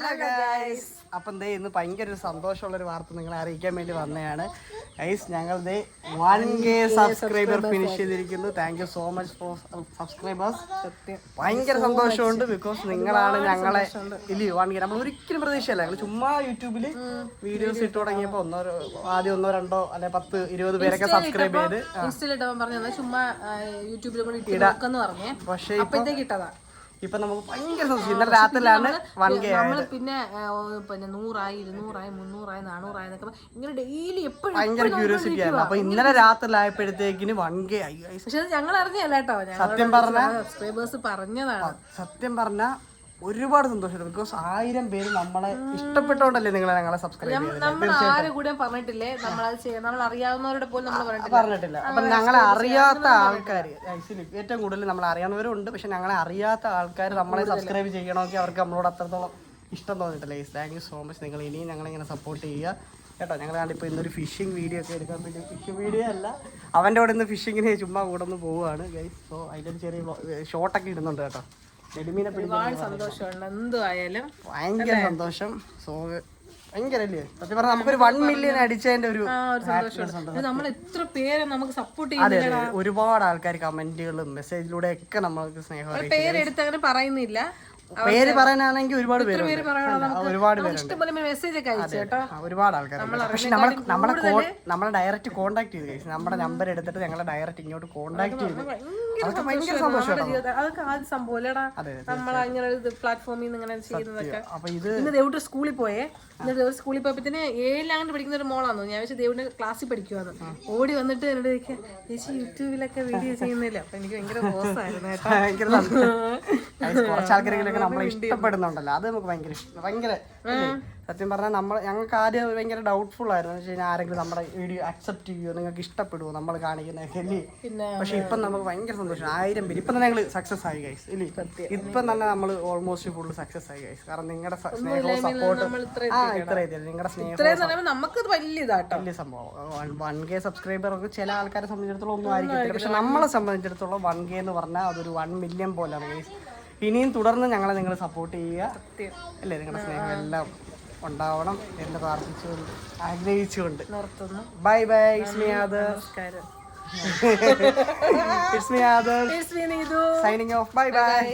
Hello guys. അപ്പം ദേ ഇന്ന് ഭയങ്കര ഒരു സന്തോഷമുള്ളൊരു വാർത്ത നിങ്ങളെ അറിയിക്കാൻ വേണ്ടി വന്നതാണ് ഗൈസ്. ഞങ്ങൾ ദേ 1K സബ്സ്ക്രൈബർ ഫിനിഷ് ചെയ്തിരിക്കുന്നു. Thank you so much for subscribers. ഭയങ്കര സന്തോഷമുണ്ട്. ബിക്കോസ് നിങ്ങളാണ് ഞങ്ങളെ ഇല്ല 1K നമ്മൾ ഒരിക്കലും പ്രതീക്ഷയല്ല. ഞങ്ങൾ ചുമ്മാ യൂട്യൂബിൽ വീഡിയോസ് ഇട്ട് തുടങ്ങിയപ്പോൾ ആദ്യം 1, 2 അല്ലെ 10, 20 പേരൊക്കെ സബ്സ്ക്രൈബ് ചെയ്ത് പക്ഷേ ഇപ്പൊ നമുക്ക് ഭയങ്കര സന്തോഷം. ഇന്നലെ രാത്രിയിലാണ് 1K ആയത്. പിന്നെ 100 200 300 400 എന്നൊക്കെ ഇങ്ങനെ ഡെയിലി എപ്പോഴും ഭയങ്കര ക്യൂരിയോസിറ്റി ആയിരുന്നു. അപ്പൊ ഇന്നലെ രാത്രിയിലായപ്പോഴത്തേക്കിന് 1K ആയി. പക്ഷെ ഞങ്ങൾ അറിഞ്ഞല്ല കേട്ടോ, സത്യം പറഞ്ഞ സബ്സ്ക്രൈബേഴ്സ് പറഞ്ഞതാണ്. സത്യം പറഞ്ഞ ഒരുപാട് സന്തോഷമുണ്ട്. ബിക്കോസ് 1000 പേര് നമ്മളെ ഇഷ്ടപ്പെട്ടോണ്ടല്ലേ നിങ്ങളെ ഞങ്ങളെ സബ്സ്ക്രൈബ് ചെയ്തത്. നമ്മൾ ആരും കൂടെ പറഞ്ഞിട്ടില്ലേ, നമ്മൾ അറിയാവുന്നവരുടെ പോലും നമ്മൾ പറഞ്ഞിട്ടില്ല. അപ്പൊ ഞങ്ങളെ അറിയാത്ത ആൾക്കാർ ഏറ്റവും കൂടുതൽ നമ്മളെ അറിയാവുന്നവരുണ്ട്. പക്ഷെ ഞങ്ങളെ അറിയാത്ത ആൾക്കാർ നമ്മളെ സബ്സ്ക്രൈബ് ചെയ്യണമെങ്കിൽ അവർക്ക് നമ്മളോട് അത്രത്തോളം ഇഷ്ടം തോന്നിയിട്ടില്ല. Thank you so much. നിങ്ങൾ ഇനിയും ഞങ്ങളിങ്ങനെ സപ്പോർട്ട് ചെയ്യുക കേട്ടോ. ഞങ്ങൾ ഇപ്പോൾ ഇന്നൊരു ഫിഷിംഗ് വീഡിയോ ഒക്കെ എടുക്കാൻ വേണ്ടി, ഫിഷിംഗ് വീഡിയോ അല്ല, അവൻ്റെ അവിടെ നിന്ന് ഫിഷിങ്ങിന് ചുമ്മാ കൂടെ ഒന്ന് പോവുകയാണ് ഗൈസ്. സോ അതിൻ്റെ ചെറിയ ഷോട്ടൊക്കെ ഇടുന്നുണ്ട് കേട്ടോ. നെടുമീനെ ഒരുപാട് സന്തോഷമുണ്ട്. എന്തുവായാലും ഭയങ്കര സന്തോഷം. സോ ഭയങ്കര അല്ലേ സത്യം പറഞ്ഞാൽ നമുക്കൊരു 1 മില്യൺ അടിച്ചതിന്റെ ഒരു നമ്മൾ എത്ര പേരെ നമുക്ക് സപ്പോർട്ട് ചെയ്യുന്നു. ഒരുപാട് ആൾക്കാർ കമന്റുകളും മെസ്സേജിലൂടെ ഒക്കെ നമ്മൾക്ക് സ്നേഹം പേരെടുത്ത് അങ്ങനെ പറയുന്നില്ല. പേര് പറയാനാണെങ്കിൽ ഒരുപാട് പേരുണ്ട്. ഒരുപാട് പേരുണ്ട്. മെസ്സേജ് ഒക്കെ അയച്ചു കേട്ടോ. ഒരുപാട് ആൾക്കാരുണ്ട്. പക്ഷെ നമ്മളെ ഡയറക്റ്റ് കോൺടാക്ട് ചെയ്ത് കഴിച്ചു. നമ്മുടെ നമ്പർ എടുത്തിട്ട് ഞങ്ങളെ ഡയറക്റ്റ് ഇങ്ങോട്ട് കോൺടാക്ട് ചെയ്ത് അതൊക്കെ ഭയങ്കര സന്തോഷം. അതൊക്കെ ആദ്യം സംഭവം അല്ലേടാ, നമ്മൾ അങ്ങനെ ഒരു പ്ലാറ്റ്ഫോമിൽ നിന്ന് ഇങ്ങനെ ചെയ്യുന്നതൊക്കെ. അപ്പൊ ഇത് ഇന്ന് ദേവുട്ട് സ്കൂളിൽ പോയേ. ഇന്ന് സ്കൂളിൽ പോയപ്പോഴത്തേന് 7ാം പഠിക്കുന്ന ഒരു മോളാന്ന്. ഞാൻ വെച്ചാൽ ദേവിന്റെ ക്ലാസ്സിൽ പഠിക്കുവാന്ന്. ഓടി വന്നിട്ട് എന്നോട് ചോദിക്കാം, ചേച്ചി യൂട്യൂബിലൊക്കെ വീഡിയോ ചെയ്യുന്നില്ല. അപ്പൊ എനിക്ക് ഭയങ്കര ബോസായിരുന്നു കേട്ടോ. കുറച്ച് ആൾക്കാരെങ്കിലൊക്കെ നമ്മളെ ഇഷ്ടപ്പെടുന്നുണ്ടല്ലോ, അത് നമുക്ക് ഭയങ്കര ഇഷ്ടം. ഭയങ്കര സത്യം പറഞ്ഞാൽ ഞങ്ങൾക്ക് ആദ്യം ഭയങ്കര ഡൗട്ട്ഫുൾ ആയിരുന്നു. എന്ന് വെച്ച് കഴിഞ്ഞാൽ ആരെങ്കിലും നമ്മുടെ വീഡിയോ അക്സെപ്റ്റ് ചെയ്യുമോ, നിങ്ങൾക്ക് ഇഷ്ടപ്പെടുമോ നമ്മൾ കാണിക്കുന്നതൊക്കെ അല്ലേ. പക്ഷെ ഇപ്പം നമുക്ക് ഭയങ്കര സന്തോഷം. 1000 പേര് ഇപ്പം തന്നെ ഞങ്ങൾ സക്സസ് ആയി ഗൈസ് ഇല്ലേ. ഇപ്പം തന്നെ നമ്മൾ ഓൾമോസ്റ്റ് ഫുൾ സക്സസ് ആയി ഗൈസ്. കാരണം നിങ്ങളുടെ സ്നേഹവും സപ്പോർട്ടും ഇത്രയും നിങ്ങളുടെ സ്നേഹം വലിയ സംഭവം. 1K സബ്സ്ക്രൈബർ ഒക്കെ ചില ആൾക്കാരെ സംബന്ധിച്ചിടത്തോളം ഒന്നും ആയിരിക്കത്തില്ല. പക്ഷെ നമ്മളെ സംബന്ധിച്ചിടത്തോളം 1K എന്ന് പറഞ്ഞാൽ അതൊരു 1 മില്യൺ പോലെയാണ് ഗൈസ്. ഇനിയും തുടർന്ന് ഞങ്ങളെ നിങ്ങൾ സപ്പോർട്ട് ചെയ്യുക അല്ലേ. നിങ്ങളുടെ സ്നേഹം എല്ലാം ഉണ്ടാവണം എന്ന് പ്രാർത്ഥിച്ചുകൊണ്ട് ആഗ്രഹിച്ചുകൊണ്ട് bye bye. It's me Adarsh. It's me Adarsh. It's me Needu. Signing off. Bye bye.